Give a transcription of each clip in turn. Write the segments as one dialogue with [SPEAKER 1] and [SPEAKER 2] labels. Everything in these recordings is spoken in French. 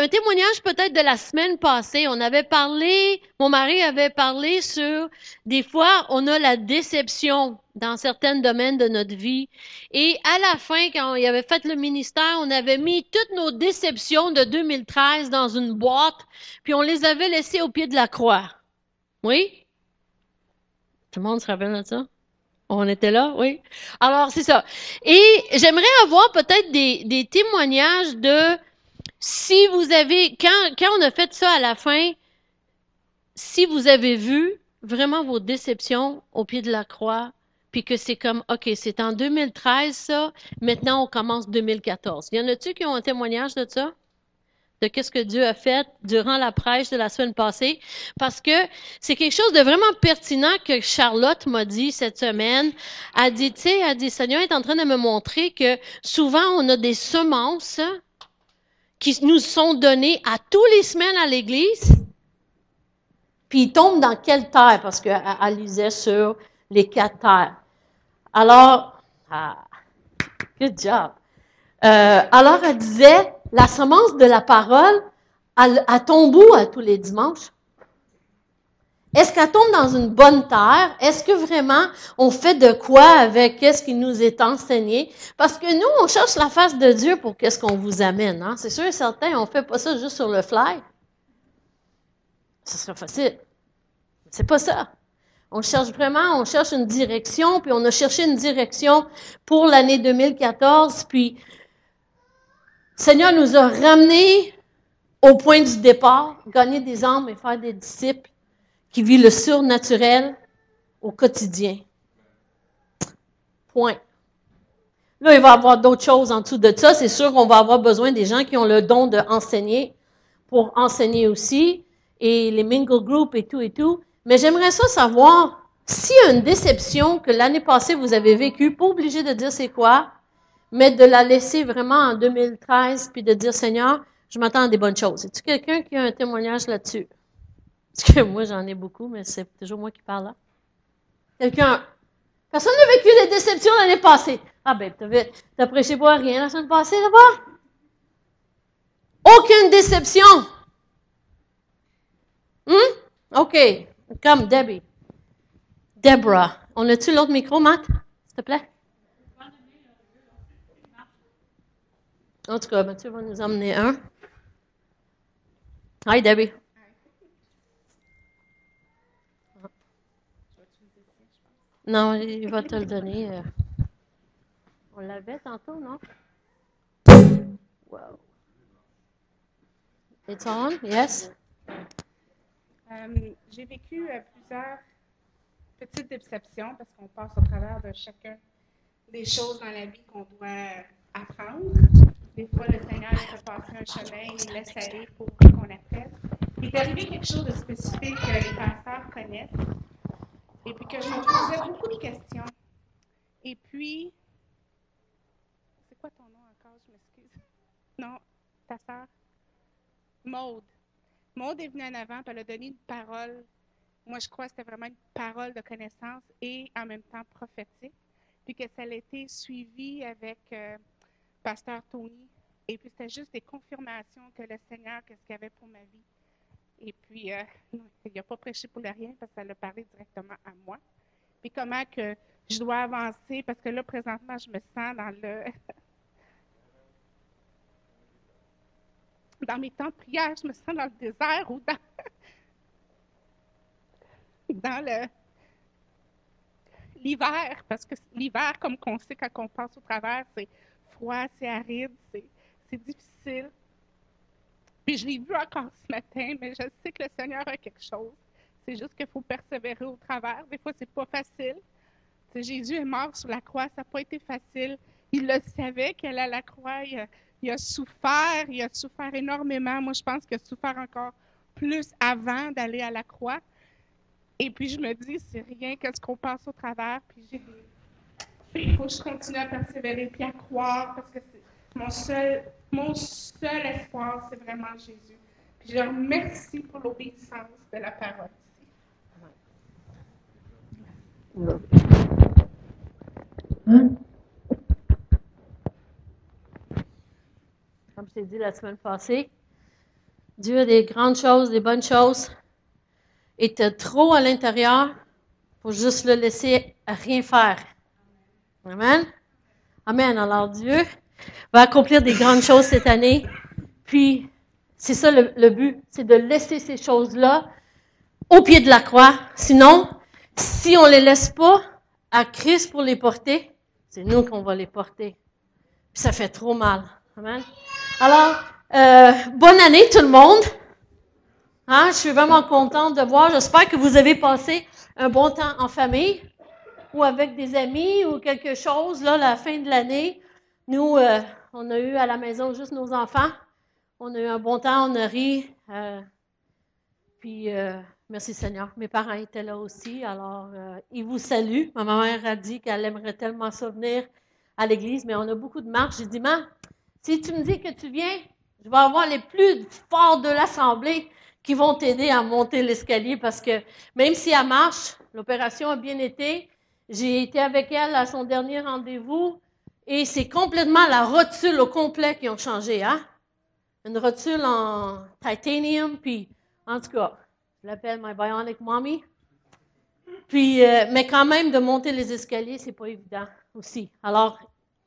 [SPEAKER 1] un témoignage peut-être de la semaine passée. Mon mari avait parlé sur des fois, on a la déception dans certains domaines de notre vie. Et à la fin, quand il avait fait le ministère, on avait mis toutes nos déceptions de 2013 dans une boîte, puis on les avait laissées au pied de la croix. Oui? Tout le monde se rappelle de ça? On était là, oui. Alors, c'est ça. Et j'aimerais avoir peut-être des témoignages de si vous avez, quand on a fait ça à la fin, si vous avez vu vraiment vos déceptions au pied de la croix, puis que c'est comme, OK, c'est en 2013 ça, maintenant on commence 2014. Y en a-tu qui ont un témoignage de ça? De qu'est-ce que Dieu a fait durant la prêche de la semaine passée? Parce que c'est quelque chose de vraiment pertinent que Charlotte m'a dit cette semaine. Elle dit, tu sais, elle dit, Seigneur est en train de me montrer que souvent on a des semences qui nous sont données à tous les semaines à l'église. Puis ils tombent dans quelle terre? Parce qu'elle lisait sur les 4 terres. Alors, good job. Alors, elle disait, la semence de la parole, elle tombe où à tous les dimanches? Est-ce qu'elle tombe dans une bonne terre? Est-ce que vraiment on fait de quoi avec ce qui nous est enseigné? Parce que nous, on cherche la face de Dieu pour qu'est-ce qu'on vous amène. Hein? C'est sûr et certain, on fait pas ça juste sur le fly. Ce serait facile. C'est pas ça. On cherche une direction, puis on a cherché une direction pour l'année 2014, puis Seigneur nous a ramenés au point du départ, gagner des âmes et faire des disciples qui vivent le surnaturel au quotidien. Point. Là, il va y avoir d'autres choses en dessous de ça. C'est sûr qu'on va avoir besoin des gens qui ont le don d'enseigner pour enseigner aussi, et les mingle groups et tout. Mais j'aimerais ça savoir s'il y a une déception que l'année passée vous avez vécue, pas obligé de dire c'est quoi, mais de la laisser vraiment en 2013, puis de dire, Seigneur, je m'attends à des bonnes choses. Est-ce quelqu'un qui a un témoignage là-dessus? Parce que moi, j'en ai beaucoup, mais c'est toujours moi qui parle là. Quelqu'un? Personne n'a vécu des déceptions l'année passée. Ah ben, t'as prêché pas rien la semaine passée, là-bas? Aucune déception. OK. Comme Debbie. Deborah. On a-tu l'autre micro, Matt? S'il te plaît? En tout cas, Mathieu va nous emmener un. Hi, Debbie. Non, il va te le donner. On l'avait tantôt, non? Wow. It's on? Yes?
[SPEAKER 2] J'ai vécu plusieurs petites déceptions parce qu'on passe au travers de chacun des choses dans la vie qu'on doit apprendre. Des fois, le Seigneur fait passer un chemin, il laisse aller pour qu'on apprenne. Il est arrivé quelque chose de spécifique que les pasteurs connaissent et puis que je me posais beaucoup de questions. Et puis, c'est quoi ton nom encore? Je m'excuse. Non, ta sœur? Maude. Maude est venue en avant, puis elle a donné une parole. Moi, je crois que c'était vraiment une parole de connaissance et en même temps prophétique. Puis que ça a été suivi avec Pasteur Tony. Et puis, c'était juste des confirmations que le Seigneur, qu'est-ce qu'il y avait pour ma vie. Et puis, il n'a pas prêché pour le rien parce qu'elle a parlé directement à moi. Puis comment que je dois avancer parce que là, présentement, je me sens dans le... dans mes temps de prière, je me sens dans le désert ou dans l'hiver, parce que l'hiver, comme qu'on sait quand on passe au travers, c'est froid, c'est aride, c'est difficile. Puis je l'ai vu encore ce matin, mais je sais que le Seigneur a quelque chose. C'est juste qu'il faut persévérer au travers. Des fois, c'est pas facile. T'sais, Jésus est mort sur la croix, ça n'a pas été facile. Il le savait qu'elle à la croix, il a souffert énormément. Moi, je pense qu'il a souffert encore plus avant d'aller à la croix. Et puis, je me dis, c'est rien que ce qu'on passe au travers. Puis, il faut que je continue à persévérer puis à croire parce que c'est mon seul espoir, c'est vraiment Jésus. Puis, je remercie pour l'obéissance de la parole ici.
[SPEAKER 1] Comme je t'ai dit la semaine passée, Dieu a des grandes choses, des bonnes choses. Et tu as trop à l'intérieur pour juste le laisser rien faire. Amen. Amen. Alors Dieu va accomplir des grandes choses cette année. Puis, c'est ça le but, c'est de laisser ces choses-là au pied de la croix. Sinon, si on les laisse pas à Christ pour les porter, c'est nous qu'on va les porter. Puis ça fait trop mal. Amen. Alors, bonne année tout le monde. Hein, je suis vraiment contente de voir. J'espère que vous avez passé un bon temps en famille ou avec des amis ou quelque chose, là, la fin de l'année. Nous, on a eu à la maison juste nos enfants. On a eu un bon temps, on a ri. Puis, merci Seigneur. Mes parents étaient là aussi. Alors, ils vous saluent. Ma mère a dit qu'elle aimerait tellement ça venir à l'église, mais on a beaucoup de marches. J'ai dit, maman, si tu me dis que tu viens, je vais avoir les plus forts de l'assemblée qui vont t'aider à monter l'escalier parce que même si elle marche, l'opération a bien été. J'ai été avec elle à son dernier rendez-vous et c'est complètement la rotule au complet qui ont changé, hein? Une rotule en titanium, puis en tout cas, je l'appelle my bionic mommy. Puis, mais quand même, de monter les escaliers, c'est pas évident aussi. Alors,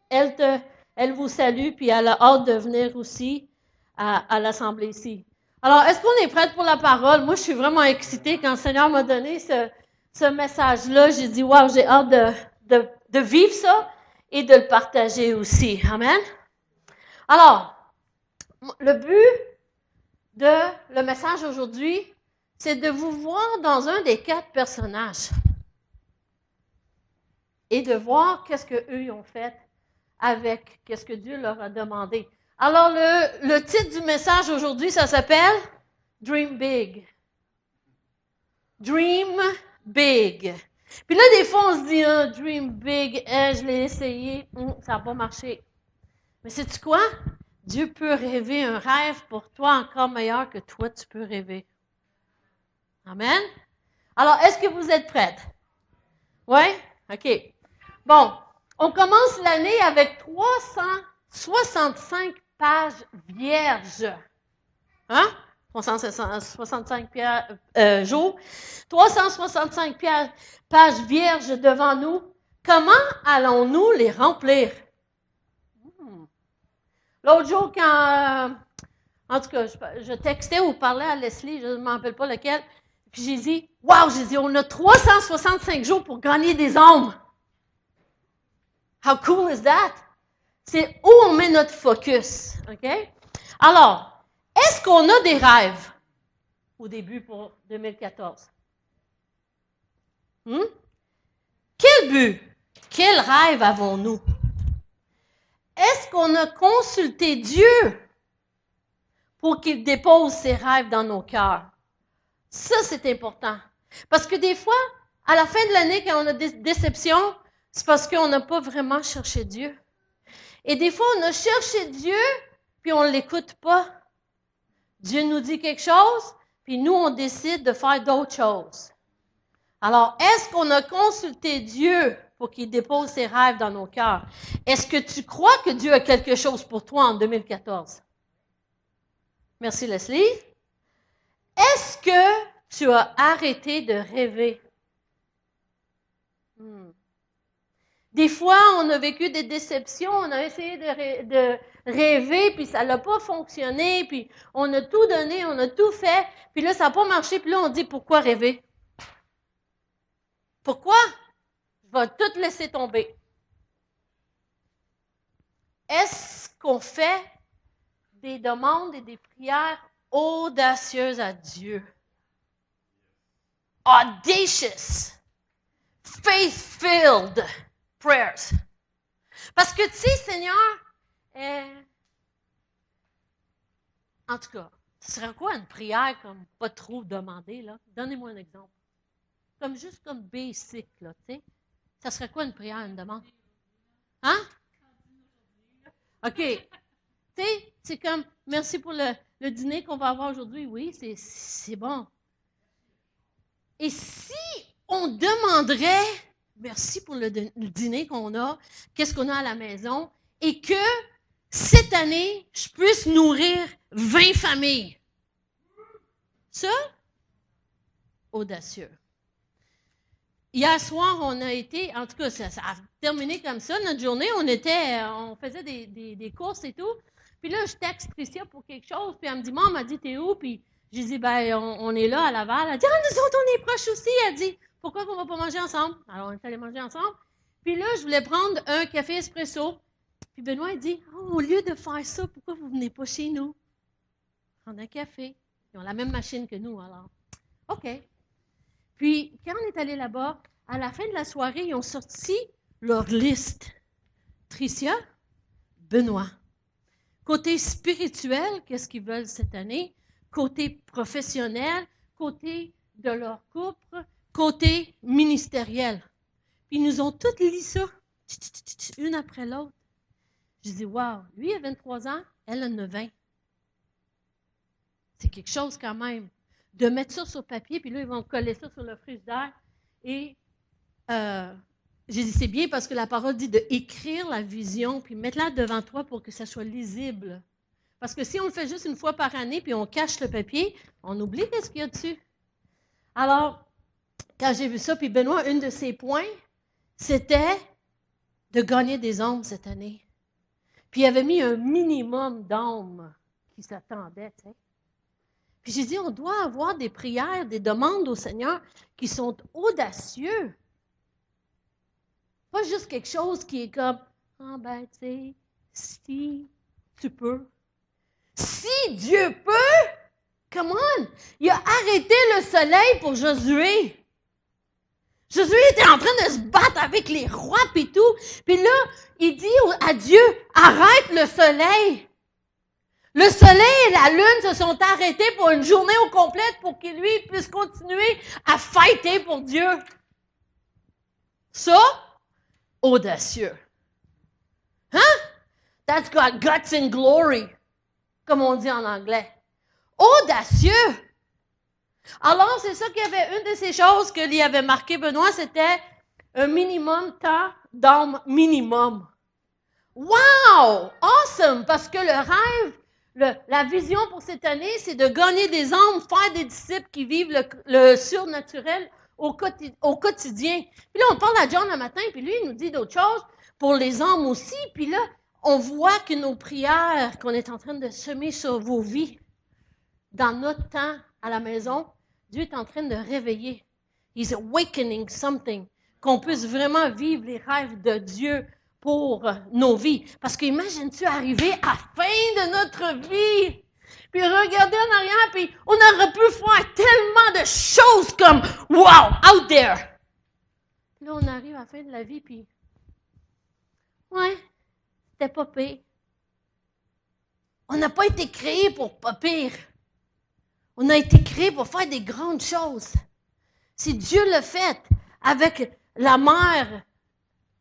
[SPEAKER 1] elle vous salue, puis elle a hâte de venir aussi à l'assemblée ici. Alors, est-ce qu'on est prête pour la parole? Moi, je suis vraiment excitée quand le Seigneur m'a donné ce message-là. J'ai dit, wow, j'ai hâte de vivre ça et de le partager aussi. Amen? Alors, le but de le message aujourd'hui, c'est de vous voir dans un des 4 personnages et de voir qu'est-ce qu'eux ont fait avec qu'est-ce que Dieu leur a demandé. Alors, le titre du message aujourd'hui, ça s'appelle « Dream Big ». Dream Big. Puis là, des fois, on se dit « Dream Big, je l'ai essayé, ça n'a pas marché ». Mais sais-tu quoi? Dieu peut rêver un rêve pour toi encore meilleur que toi, tu peux rêver. Amen? Alors, est-ce que vous êtes prêtes? Oui? OK. Bon, on commence l'année avec 365 pages vierges. Hein? 365 jours. 365 pages vierges devant nous. Comment allons-nous les remplir? L'autre jour, quand, en tout cas, je textais ou parlais à Leslie, je ne m'en rappelle pas lequel, puis j'ai dit, wow, on a 365 jours pour gagner des hommes. How cool is that? C'est où on met notre focus, OK? Alors, est-ce qu'on a des rêves au début pour 2014? Quel but? Quel rêve avons-nous? Est-ce qu'on a consulté Dieu pour qu'il dépose ses rêves dans nos cœurs? Ça, c'est important. Parce que des fois, à la fin de l'année, quand on a des déceptions, c'est parce qu'on n'a pas vraiment cherché Dieu. Et des fois, on a cherché Dieu, puis on ne l'écoute pas. Dieu nous dit quelque chose, puis nous, on décide de faire d'autres choses. Alors, est-ce qu'on a consulté Dieu pour qu'il dépose ses rêves dans nos cœurs? Est-ce que tu crois que Dieu a quelque chose pour toi en 2014? Merci, Leslie. Est-ce que tu as arrêté de rêver? Des fois, on a vécu des déceptions, on a essayé de rêver, puis ça n'a pas fonctionné, puis on a tout donné, on a tout fait, puis là, ça n'a pas marché, puis là, on dit, pourquoi rêver? Pourquoi? Je vais tout laisser tomber. Est-ce qu'on fait des demandes et des prières audacieuses à Dieu? Audacious, faith-filled prayers. Parce que, tu sais, Seigneur, en tout cas, ce serait quoi une prière comme pas trop demandée, là? Donnez-moi un exemple. Comme juste comme basic, là, tu sais. Ça serait quoi une prière, une demande? Hein? OK. Tu sais, c'est comme, merci pour le dîner qu'on va avoir aujourd'hui. Oui, c'est bon. Et si on demanderait, merci pour le dîner qu'on a, qu'est-ce qu'on a à la maison, et que cette année, je puisse nourrir 20 familles. Ça, audacieux. Hier soir, on a été, en tout cas, ça a terminé comme ça, notre journée, on faisait des courses et tout. Puis là, je texte Tricia pour quelque chose, puis elle me dit, Maman, elle dit, t'es où? Puis j'ai dit, ben, on est là à Laval. Elle dit, nous autres, on est proches aussi. Elle dit, pourquoi qu'on va pas manger ensemble? Alors, on est allés manger ensemble. Puis là, je voulais prendre un café espresso. Puis Benoît, il dit, au lieu de faire ça, pourquoi vous venez pas chez nous? Prendre un café. Ils ont la même machine que nous, alors. OK. Puis, quand on est allé là-bas, à la fin de la soirée, ils ont sorti leur liste. Tricia, Benoît. Côté spirituel, qu'est-ce qu'ils veulent cette année? Côté professionnel, côté de leur couple, côté ministériel. Puis, ils nous ont toutes lu ça, une après l'autre. Je dis, wow, lui a 23 ans, elle en a 20. C'est quelque chose quand même. De mettre ça sur papier, puis là, ils vont coller ça sur le frigidaire. Et j'ai dit, c'est bien parce que la parole dit de écrire la vision, puis mettre-la devant toi pour que ça soit lisible. Parce que si on le fait juste une fois par année, puis on cache le papier, on oublie ce qu'il y a dessus. Alors, quand j'ai vu ça, puis Benoît, un de ses points, c'était de gagner des hommes cette année. Puis il avait mis un minimum d'hommes qui s'attendaient, tu sais. Puis j'ai dit, on doit avoir des prières, des demandes au Seigneur qui sont audacieux. Pas juste quelque chose qui est comme, ben, tu sais, si tu peux. Si Dieu peut, come on! Il a arrêté le soleil pour Josué. Josué était en train de se battre avec les rois et tout. Puis là, il dit à Dieu, arrête le soleil. Le soleil et la lune se sont arrêtés pour une journée au complète pour qu'il lui puisse continuer à fighter pour Dieu. Ça, audacieux. Hein? That's got guts and glory, comme on dit en anglais. Audacieux. Alors, c'est ça qu'il y avait, une de ces choses que lui avait marqué Benoît, c'était un minimum temps d'âme minimum. Wow! Awesome! Parce que le rêve, la vision pour cette année, c'est de gagner des âmes, faire des disciples qui vivent le surnaturel au quotidien. Puis là, on parle à John le matin, puis lui, il nous dit d'autres choses pour les âmes aussi. Puis là, on voit que nos prières qu'on est en train de semer sur vos vies, dans notre temps à la maison, Dieu est en train de réveiller. He's awakening something. Qu'on puisse vraiment vivre les rêves de Dieu pour nos vies. Parce qu'imagine-tu arriver à la fin de notre vie, puis regarder en arrière, puis on aurait pu faire tellement de choses comme « Wow, out there! » Là, on arrive à la fin de la vie, puis « Ouais, c'était pas pire. » On n'a pas été créé pour pas pire. On a été créé pour faire des grandes choses. Si Dieu l'a fait avec la mère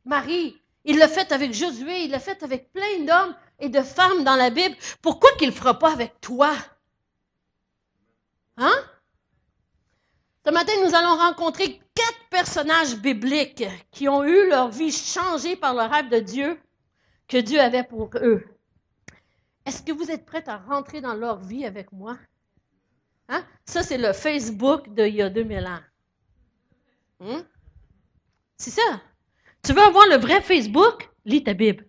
[SPEAKER 1] Marie, il l'a fait avec Josué, il l'a fait avec plein d'hommes et de femmes dans la Bible, pourquoi qu'il ne le fera pas avec toi? Hein? Ce matin, nous allons rencontrer 4 personnages bibliques qui ont eu leur vie changée par le rêve de Dieu que Dieu avait pour eux. Est-ce que vous êtes prêts à rentrer dans leur vie avec moi? Hein? Ça, c'est le Facebook d'il y a 2000 ans. Hein? C'est ça. Tu veux avoir le vrai Facebook? Lis ta Bible.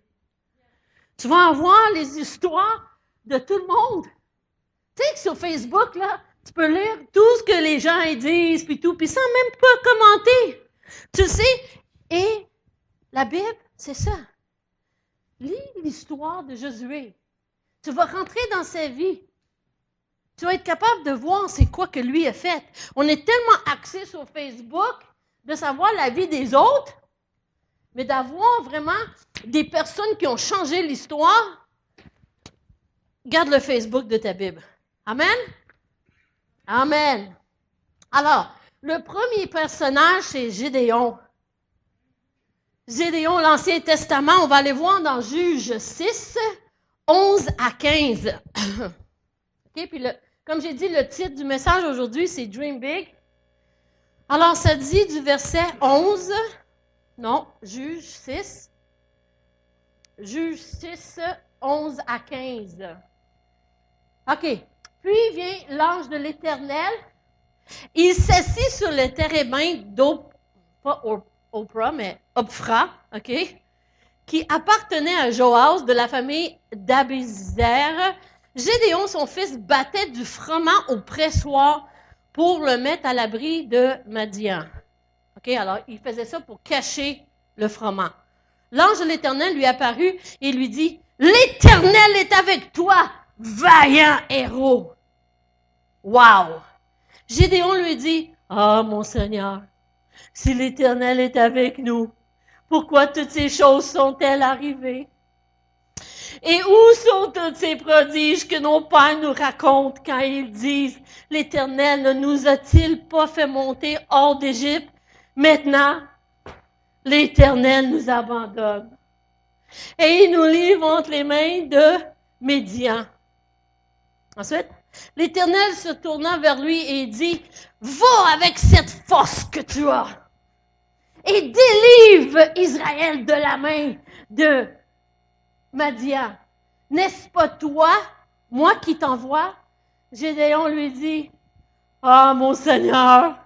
[SPEAKER 1] Tu veux avoir les histoires de tout le monde. Tu sais que sur Facebook, là, tu peux lire tout ce que les gens disent, puis tout, puis sans même pas commenter. Tu sais, et la Bible, c'est ça. Lis l'histoire de Josué. Tu vas rentrer dans sa vie. Tu vas être capable de voir c'est quoi que lui a fait. On est tellement axé sur Facebook de savoir la vie des autres, mais d'avoir vraiment des personnes qui ont changé l'histoire. Garde le Facebook de ta Bible. Amen? Amen. Alors, le premier personnage, c'est Gédéon. Gédéon, l'Ancien Testament, on va aller voir dans Juges 6, 11 à 15. OK, puis comme j'ai dit, le titre du message aujourd'hui, c'est Dream Big. Alors, ça dit du verset 11, non, Juges 6, 11 à 15. OK. Puis vient l'ange de l'Éternel. Il s'assit sur le térébinthe pas Oprah, mais Ophra, OK? Qui appartenait à Joas de la famille d'Abézer. Gédéon, son fils, battait du froment au pressoir pour le mettre à l'abri de Madian. OK? Alors, il faisait ça pour cacher le froment. L'ange de l'Éternel lui apparut et lui dit, « L'Éternel est avec toi, vaillant héros! » Wow! Gédéon lui dit, « Ah, mon Seigneur, si l'Éternel est avec nous, pourquoi toutes ces choses sont-elles arrivées? Et où sont tous ces prodiges que nos pères nous racontent quand ils disent, « L'Éternel ne nous a-t-il pas fait monter hors d'Égypte? Maintenant, l'Éternel nous abandonne. Et il nous livre entre les mains de Médian. » Ensuite, l'Éternel se tourna vers lui et dit, « Va avec cette force que tu as et délivre Israël de la main de Madian. N'est-ce pas toi, moi qui t'envoie? » Gédéon lui dit, « Ah, mon Seigneur,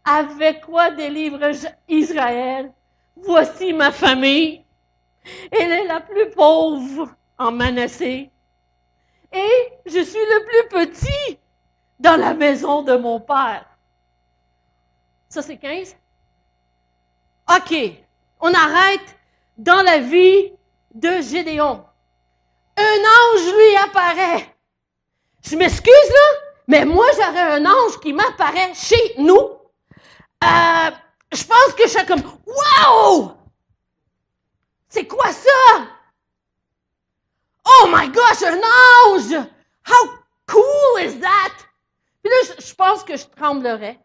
[SPEAKER 1] avec quoi délivre Israël? Voici ma famille. Elle est la plus pauvre en Manassé. Et je suis le plus petit dans la maison de mon père. » Ça, c'est 15. OK. On arrête dans la vie de Gédéon. Un ange lui apparaît. Je m'excuse, là, mais moi, j'aurais un ange qui m'apparaît chez nous. Je pense que je suis comme, wow! C'est quoi ça? Oh my gosh, un ange! How cool is that? Puis là, je pense que je tremblerais.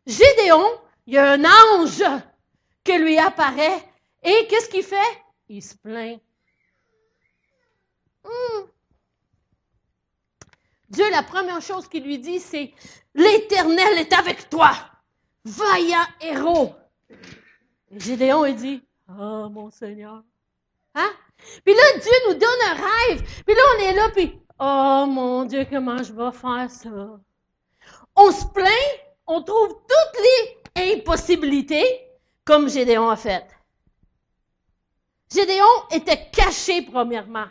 [SPEAKER 1] Gédéon, il y a un ange qui lui apparaît. Et qu'est-ce qu'il fait? Il se plaint. Dieu, la première chose qu'il lui dit, c'est « L'Éternel est avec toi, vaillant héros. » Et Gédéon, il dit « Ah, mon Seigneur. » Hein? Puis là, Dieu nous donne un rêve. Puis là, on est là, puis « Oh, mon Dieu, comment je vais faire ça? » On se plaint, on trouve toutes les impossibilités, comme Gédéon a fait. Gédéon était caché, premièrement,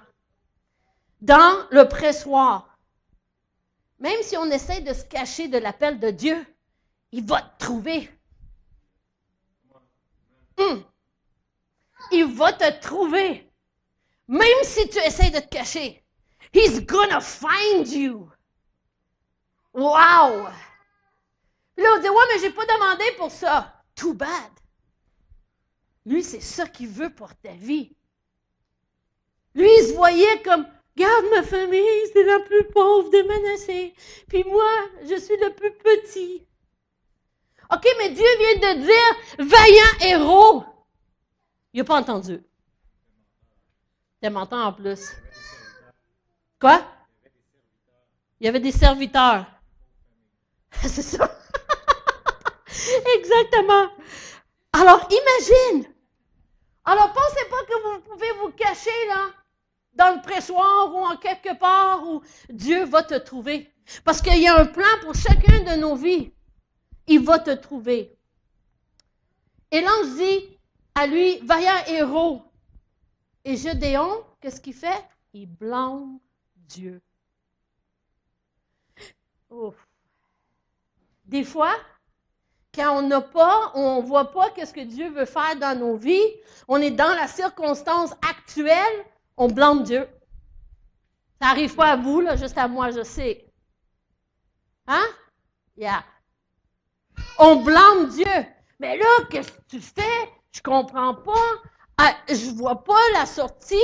[SPEAKER 1] dans le pressoir. Même si on essaie de se cacher de l'appel de Dieu, il va te trouver. Il va te trouver. Même si tu essaies de te cacher. He's gonna find you. Wow! Puis là, on dit, ouais, mais j'ai pas demandé pour ça. Too bad. Lui, c'est ça qu'il veut pour ta vie. Lui, il se voyait comme, regarde ma famille, c'est la plus pauvre de Manassé. Puis moi, je suis le plus petit. OK, mais Dieu vient de dire, vaillant héros. Il n'a pas entendu. Il m'entend en plus. Quoi? Il y avait des serviteurs. C'est ça. Exactement. Alors, imagine. Alors, pensez pas que vous pouvez vous cacher, là, dans le pressoir ou en quelque part où Dieu va te trouver. Parce qu'il y a un plan pour chacun de nos vies. Il va te trouver. Et l'ange dit à lui, vaillant héros. Et Gédéon, qu'est-ce qu'il fait? Il blâme Dieu. Ouf. Des fois, quand on ne voit pas qu'est-ce que Dieu veut faire dans nos vies, on est dans la circonstance actuelle, on blâme Dieu. Ça n'arrive pas à vous, là, juste à moi, je sais. Hein? Yeah. On blâme Dieu. Mais là, qu'est-ce que tu fais? Je comprends pas. Je vois pas la sortie.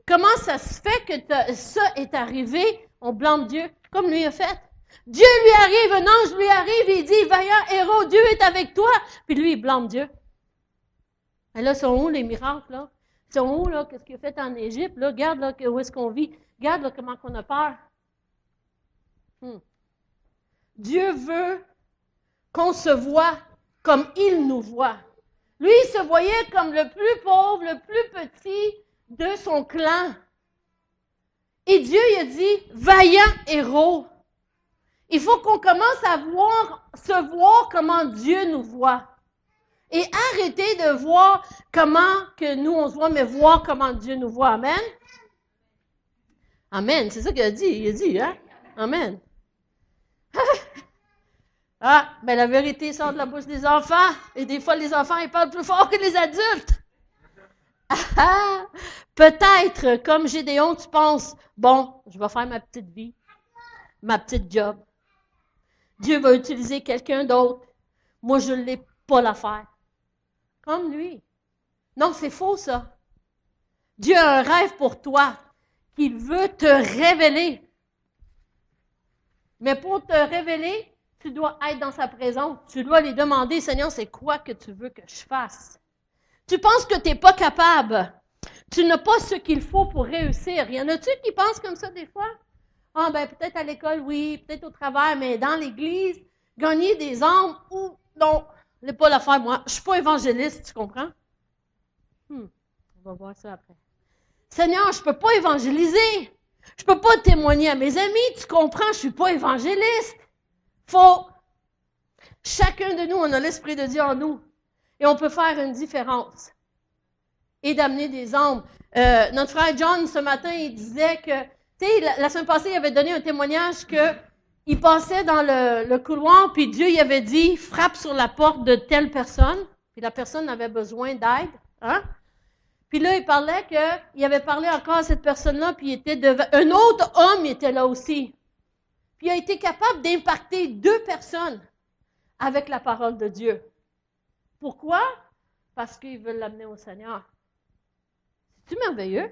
[SPEAKER 1] Comment ça se fait que ça est arrivé? On blâme Dieu, comme lui a fait. Dieu lui arrive, un ange lui arrive, et il dit, vaillant héros, Dieu est avec toi. Puis lui, il blâme Dieu. Et là, sont où les miracles, là? Ils sont où, là? Qu'est-ce qu'il a fait en Égypte, là? Regarde, là, où est-ce qu'on vit. Regarde, là, comment on a peur. Dieu veut qu'on se voit comme il nous voit. Lui, il se voyait comme le plus pauvre, le plus petit de son clan. Et Dieu, il a dit, vaillant héros. Il faut qu'on commence à se voir comment Dieu nous voit. Et arrêter de voir comment que nous on se voit, mais voir comment Dieu nous voit. Amen? Amen. C'est ça qu'il a dit. Il a dit, hein? Amen. Ah, ben la vérité sort de la bouche des enfants. Et des fois, les enfants, ils parlent plus fort que les adultes. Peut-être, comme Gédéon, tu penses, bon, je vais faire ma petite vie, ma petite job. Dieu va utiliser quelqu'un d'autre. Moi, je ne l'ai pas l'affaire. Comme lui. Non, c'est faux, ça. Dieu a un rêve pour toi qu'il veut te révéler. Mais pour te révéler, tu dois être dans sa présence. Tu dois lui demander, Seigneur, c'est quoi que tu veux que je fasse? Tu penses que tu n'es pas capable. Tu n'as pas ce qu'il faut pour réussir. Y en a-tu qui pensent comme ça des fois? Ah, ben peut-être à l'école, oui, peut-être au travail, mais dans l'Église, gagner des âmes ou non, je n'ai pas l'affaire, moi. Je ne suis pas évangéliste, tu comprends? On va voir ça après. Seigneur, je ne peux pas évangéliser. Je ne peux pas témoigner à mes amis, tu comprends? Je ne suis pas évangéliste. Faux. Chacun de nous, on a l'Esprit de Dieu en nous. Et on peut faire une différence. Et d'amener des âmes. Notre frère John, ce matin, il disait que, tu sais, la semaine passée, il avait donné un témoignage qu'il passait dans le couloir, puis Dieu il avait dit, frappe sur la porte de telle personne, puis la personne avait besoin d'aide. Hein? Puis là, il parlait qu'il avait parlé encore à cette personne-là, puis il était devant. Un autre homme était là aussi. Puis il a été capable d'impacter 2 personnes avec la parole de Dieu. Pourquoi? Parce qu'ils veulent l'amener au Seigneur. C'est-tu merveilleux?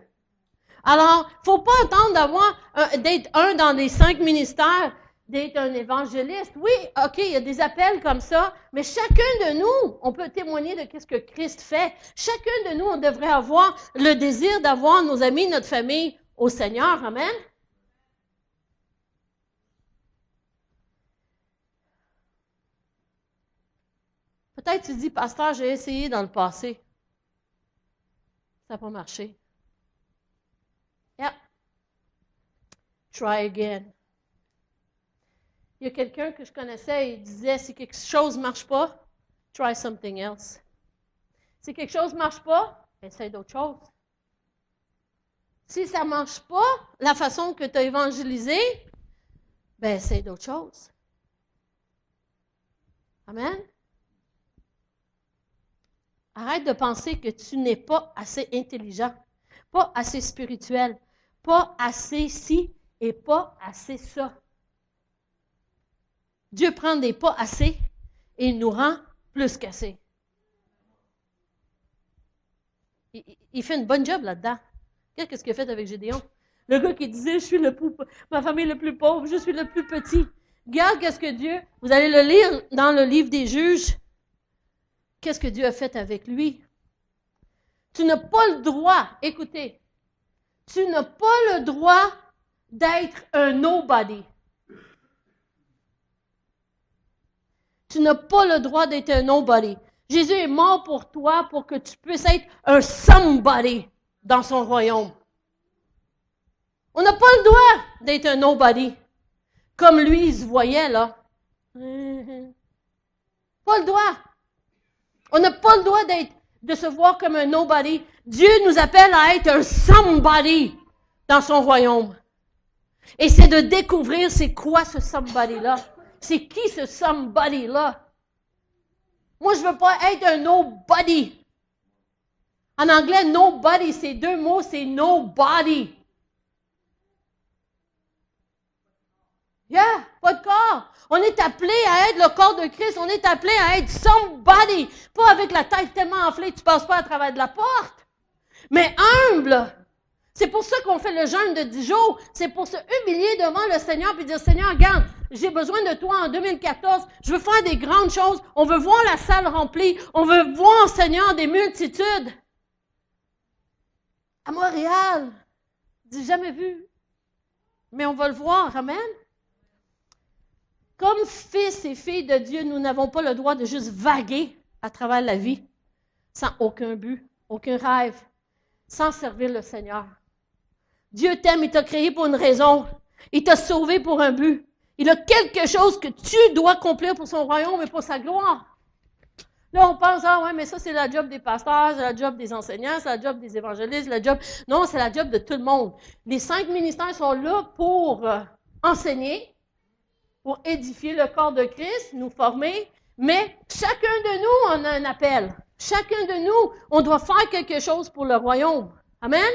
[SPEAKER 1] Alors, il ne faut pas attendre d'être un dans les 5 ministères, d'être un évangéliste. Oui, OK, il y a des appels comme ça, mais chacun de nous, on peut témoigner de ce que Christ fait. Chacun de nous, on devrait avoir le désir d'avoir nos amis, notre famille au Seigneur. Amen? Peut-être tu dis, pasteur, j'ai essayé dans le passé. Ça n'a pas marché. Yeah. Try again. Il y a quelqu'un que je connaissais, il disait, si quelque chose ne marche pas, try something else. Si quelque chose ne marche pas, essaye d'autre chose. Si ça ne marche pas, la façon que tu as évangélisé, ben essaye d'autre chose. Amen? Arrête de penser que tu n'es pas assez intelligent, pas assez spirituel, pas assez ci et pas assez ça. Dieu prend des pas assez et il nous rend plus qu'assez. Il fait une bonne job là-dedans. Qu'est-ce qu'il a fait avec Gédéon? Le gars qui disait, je suis ma famille le plus pauvre, je suis le plus petit. Regarde qu'est-ce que Dieu, vous allez le lire dans le livre des Juges. Qu'est-ce que Dieu a fait avec lui? Tu n'as pas le droit, écoutez, tu n'as pas le droit d'être un nobody. Tu n'as pas le droit d'être un nobody. Jésus est mort pour toi pour que tu puisses être un somebody dans son royaume. On n'a pas le droit d'être un nobody. Comme lui, il se voyait, là. Pas le droit. On n'a pas le droit de se voir comme un nobody. Dieu nous appelle à être un somebody dans son royaume. Et c'est de découvrir c'est quoi ce somebody-là. C'est qui ce somebody-là? Moi, je ne veux pas être un nobody. En anglais, nobody, c'est 2 mots, c'est nobody. Yeah, pas de corps. On est appelé à être le corps de Christ. On est appelé à être somebody. Pas avec la tête tellement enflée que tu ne passes pas à travers de la porte. Mais humble. C'est pour ça qu'on fait le jeûne de 10 jours. C'est pour se humilier devant le Seigneur et dire, Seigneur, regarde, j'ai besoin de toi en 2014. Je veux faire des grandes choses. On veut voir la salle remplie. On veut voir, Seigneur, des multitudes. À Montréal. J'ai jamais vu. Mais on va le voir. Amen. Comme fils et filles de Dieu, nous n'avons pas le droit de juste vaguer à travers la vie sans aucun but, aucun rêve, sans servir le Seigneur. Dieu t'aime, il t'a créé pour une raison. Il t'a sauvé pour un but. Il a quelque chose que tu dois accomplir pour son royaume et pour sa gloire. Là, on pense, ah ouais, mais ça, c'est la job des pasteurs, c'est la job des enseignants, c'est la job des évangélistes, la job... Non, c'est la job de tout le monde. Les 5 ministères sont là pour enseigner, pour édifier le corps de Christ, nous former, mais chacun de nous, on a un appel. Chacun de nous, on doit faire quelque chose pour le royaume. Amen?